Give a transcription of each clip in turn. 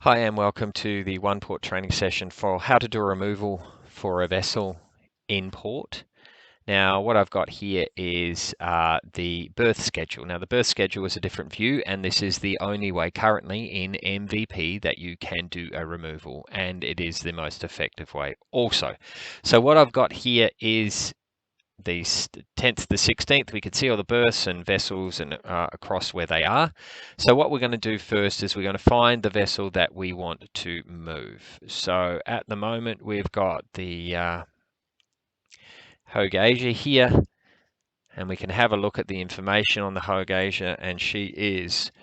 Hi and welcome to the OnePort training session for how to do a removal for a vessel in port. Now what I've got here is the berth schedule. Now the berth schedule is a different view, and this is the only way currently in MVP that you can do a removal, and it is the most effective way also. So what I've got here is the 10th, the 16th, we can see all the berths and vessels and across where they are. So what we're going to do first is we're going to find the vessel that we want to move. So at the moment we've got the Hogue Asia here, and we can have a look at the information on the Hogue Asia, and she is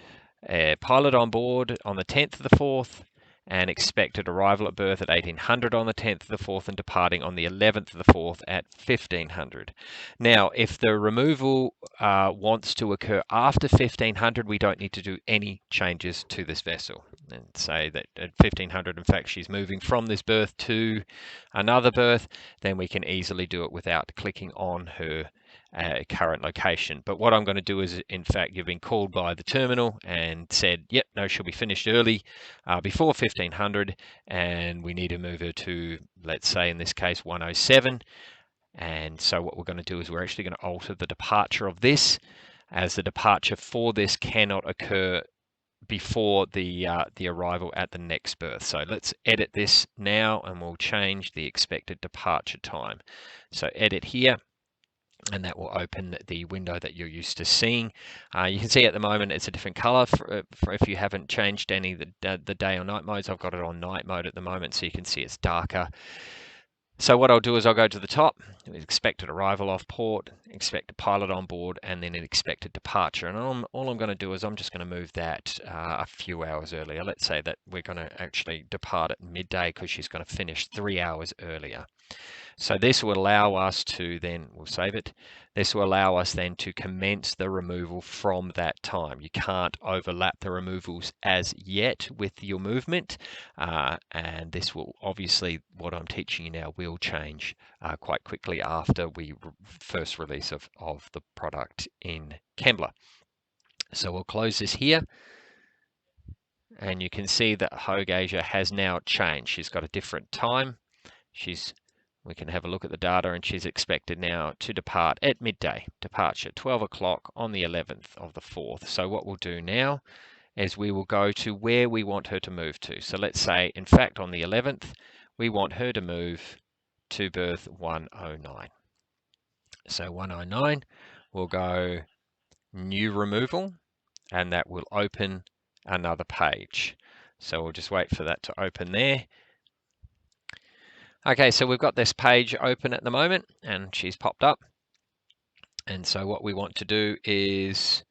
a pilot on board on the 10th of the 4th, and expected arrival at berth at 1800 on the 10th of the 4th, and departing on the 11th of the 4th at 1500. Now, if the removal wants to occur after 1500, we don't need to do any changes to this vessel. And say that at 1500, in fact, she's moving from this berth to another berth, then we can easily do it without clicking on her current location. But what I'm going to do is, in fact, you've been called by the terminal and said, yep, no, she'll be finished early before 1500, and we need to move her to, let's say in this case, 107. And so what we're going to do is we're actually going to alter the departure of this, as the departure for this cannot occur before the arrival at the next berth. So let's edit this now, and we'll change the expected departure time. So edit here, and that will open the window that you're used to seeing. You can see at the moment it's a different color for if you haven't changed any of the day or night modes. I've got it on night mode at the moment, so you can see it's darker. So what I'll do is I'll go to the top, expected arrival off port, expected pilot on board, and then an expected departure. And all I'm going to do is I'm just going to move that a few hours earlier. Let's say that we're going to actually depart at midday because she's going to finish 3 hours earlier. So this will allow us to then, we'll save it, this will allow us then to commence the removal from that time. You can't overlap the removals as yet with your movement, and this will obviously, what I'm teaching you now will change quite quickly after we first release of the product in Kembla. So we'll close this here, and you can see that Hogue Asia has now changed. She's got a different time. We can have a look at the data, and she's expected now to depart at midday, departure 12 o'clock on the 11th of the 4th. So what we'll do now is we will go to where we want her to move to. So let's say, in fact, on the 11th, we want her to move to berth 109. So 109, we'll go new removal, and that will open another page. So we'll just wait for that to open there. Okay, so we've got this page open at the moment, and she's popped up. And so what we want to do is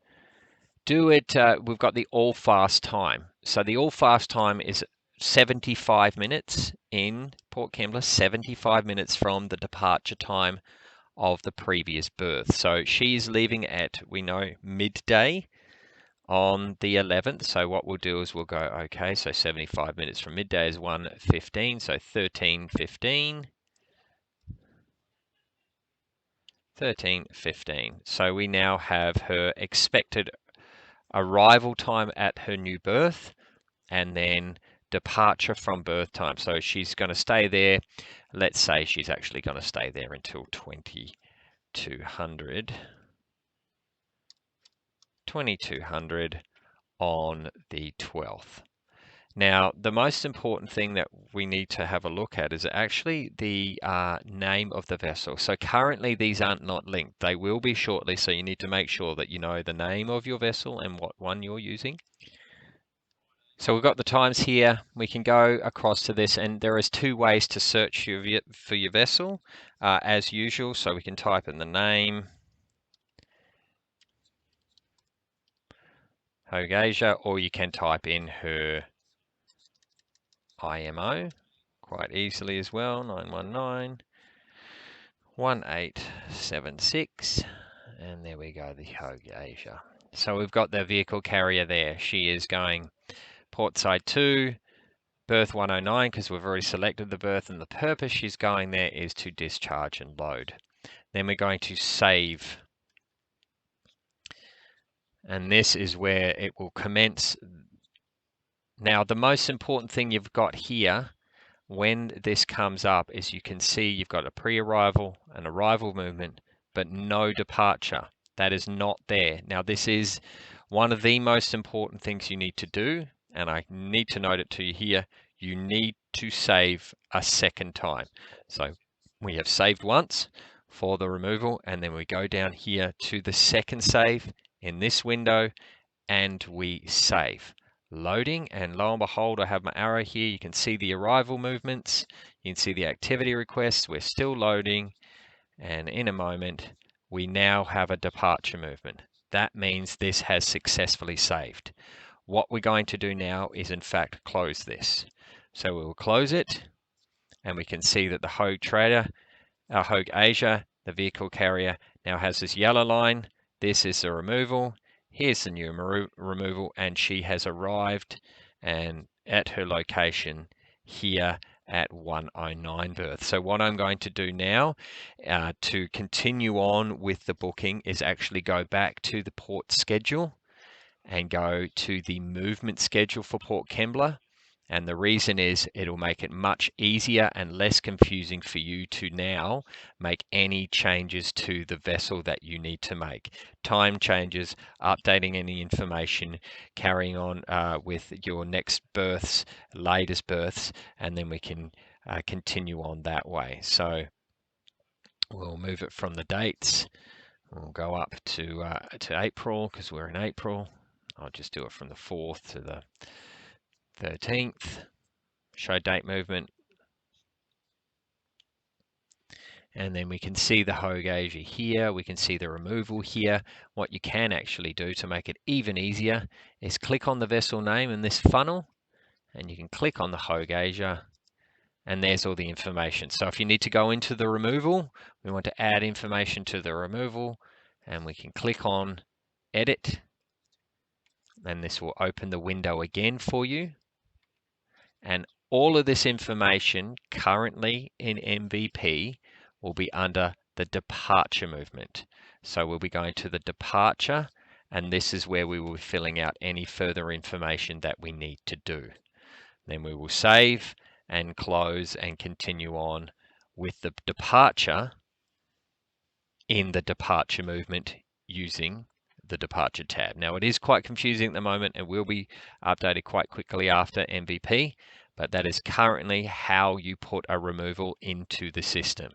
do it, we've got the all fast time. So the all fast time is 75 minutes in Port Kembla, 75 minutes from the departure time of the previous berth. So she's leaving at, we know, midday on the 11th. So what we'll do is we'll go, okay, so 75 minutes from midday is 1:15, so 13:15. 13:15. So we now have her expected arrival time at her new berth, and then departure from berth time. So she's going to stay there. Let's say she's actually going to stay there until 2200. 2200 on the 12th. Now, the most important thing that we need to have a look at is actually the name of the vessel. So currently these aren't not linked. They will be shortly, so you need to make sure that you know the name of your vessel and what one you're using. So we've got the times here. We can go across to this, and there is two ways to search for your vessel as usual. So we can type in the name, Hogue Asia, or you can type in her IMO quite easily as well, 919 1876, and there we go, the Hogue Asia. So we've got the vehicle carrier there. She is going port side 2, berth 109, because we've already selected the berth, and the purpose she's going there is to discharge and load. Then we're going to save, and this is where it will commence Now, the most important thing you've got here when this comes up is you can see you've got a pre-arrival and arrival movement, but no departure. That is not there. Now, this is one of the most important things you need to do, and I need to note it to you here. You need to save a second time. So we have saved once for the removal, and then we go down here to the second save in this window, and we save. Loading, and lo and behold, I have my arrow here. You can see the arrival movements. You can see the activity requests. We're still loading, and in a moment, we now have a departure movement. That means this has successfully saved. What we're going to do now is, in fact, close this. So we will close it, and we can see that the Hogue Trader, our Hogue Asia, the vehicle carrier, now has this yellow line. This is the removal. Here's the new removal, and she has arrived and at her location here at 109 berth. So what I'm going to do now to continue on with the booking is actually go back to the port schedule and go to the movement schedule for Port Kembla. And the reason is it'll make it much easier and less confusing for you to now make any changes to the vessel that you need to make. Time changes, updating any information, carrying on with your next berths, latest berths, and then we can continue on that way. So we'll move it from the dates. We'll go up to April because we're in April. I'll just do it from the 4th to the 13th. Show date movement. And then we can see the Hogue Asia here. We can see the removal here. What you can actually do to make it even easier is click on the vessel name in this funnel, and you can click on the Hogue Asia, and there's all the information. So if you need to go into the removal, we want to add information to the removal, and we can click on Edit, and this will open the window again for you. And all of this information currently in MVP will be under the departure movement. So we'll be going to the departure, and this is where we will be filling out any further information that we need to do. Then we will save and close and continue on with the departure in the departure movement using the departure tab. Now, it is quite confusing at the moment. It will be updated quite quickly after MVP, but that is currently how you put a removal into the system.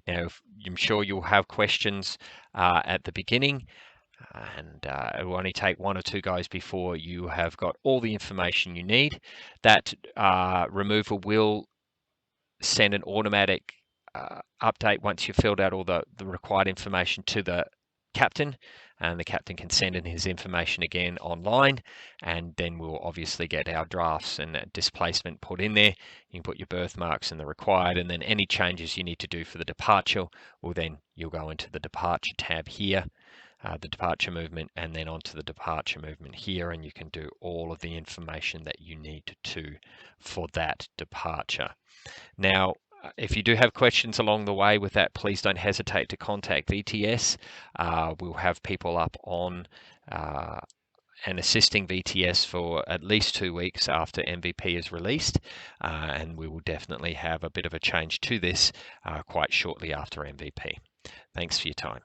Now, I'm sure you'll have questions at the beginning, and it will only take 1 or 2 goes before you have got all the information you need. That removal will send an automatic update once you've filled out all the required information to the captain, and the captain can send in his information again online, and then we'll obviously get our drafts and displacement put in there. You can put your berth marks in the required, and then any changes you need to do for the departure, well, then you'll go into the departure tab here, the departure movement, and then onto the departure movement here, and you can do all of the information that you need to for that departure. Now, if you do have questions along the way with that, please don't hesitate to contact VTS. We'll have people up on and assisting VTS for at least 2 weeks after MVP is released, and we will definitely have a bit of a change to this quite shortly after MVP. Thanks for your time.